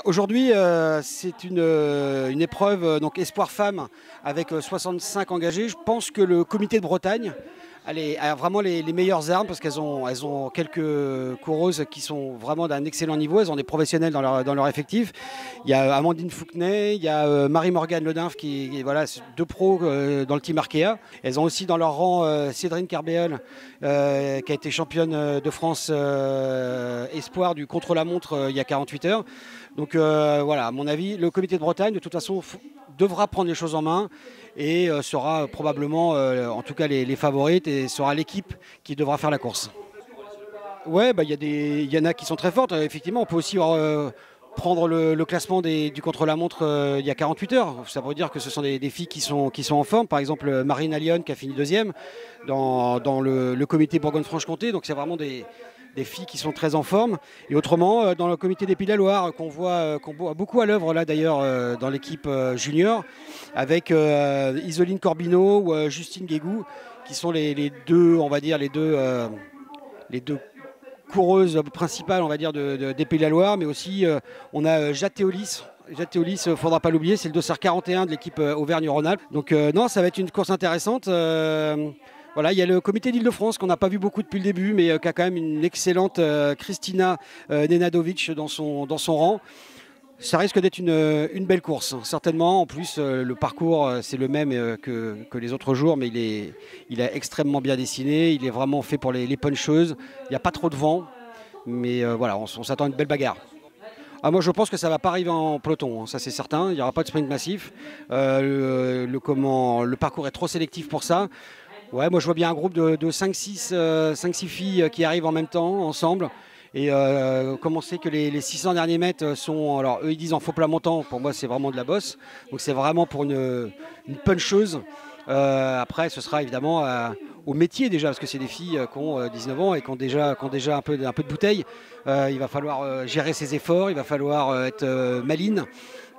Aujourd'hui, c'est une épreuve donc espoir femmes avec 65 engagés. Je pense que le comité de Bretagne a vraiment les meilleures armes parce qu'elles ont quelques coureuses qui sont vraiment d'un excellent niveau. Elles ont des professionnels dans leur effectif. Il y a Amandine Fouquenet, il y a Marie-Morgane Ledinf voilà, deux pros dans le team Arkea. Elles ont aussi dans leur rang Cédrine Carbéol qui a été championne de France espoir du contre-la-montre il y a 48 heures. Donc voilà, à mon avis, le comité de Bretagne, de toute façon, devra prendre les choses en main et sera probablement, en tout cas, les favorites et sera l'équipe qui devra faire la course. Ouais, il y en a qui sont très fortes. Effectivement, on peut aussi prendre le classement du contre-la-montre il y a 48 heures. Ça veut dire que ce sont des filles qui sont en forme. Par exemple, Marine Allione qui a fini deuxième dans le comité Bourgogne-Franche-Comté. Donc c'est vraiment des filles qui sont très en forme. Et autrement, dans le comité des Pays de la Loire, qu'on voit beaucoup à l'œuvre là d'ailleurs dans l'équipe junior, avec Isoline Corbineau ou Justine Guégou, qui sont les deux, on va dire, les deux coureuses principales, on va dire, des Pays de la Loire. Mais aussi, on a Jade Théolis. Jade Théolis, il ne faudra pas l'oublier, c'est le dossard 41 de l'équipe Auvergne-Rhône-Alpes. Donc non, ça va être une course intéressante. Voilà, il y a le comité d'Île-de-France qu'on n'a pas vu beaucoup depuis le début, mais qui a quand même une excellente Kristina Nenadovic dans son rang. Ça risque d'être une belle course, certainement. En plus, le parcours, c'est le même que les autres jours, mais il est extrêmement bien dessiné. Il est vraiment fait pour les puncheuses. Il n'y a pas trop de vent, mais voilà, on s'attend à une belle bagarre. Moi, je pense que ça ne va pas arriver en peloton, hein, ça c'est certain. Il n'y aura pas de sprint massif. Le parcours est trop sélectif pour ça. Ouais, moi je vois bien un groupe de 5-6 filles qui arrivent en même temps, ensemble. Et comme on sait que les 600 derniers mètres sont, alors eux ils disent en faux plat montant, pour moi c'est vraiment de la bosse. Donc c'est vraiment pour une puncheuse. Après ce sera évidemment au métier déjà, parce que c'est des filles qui ont 19 ans et qui ont déjà un peu de bouteille. Il va falloir gérer ses efforts, il va falloir être maline.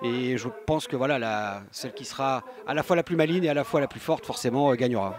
Et je pense que voilà, celle qui sera à la fois la plus maline et à la fois la plus forte forcément gagnera.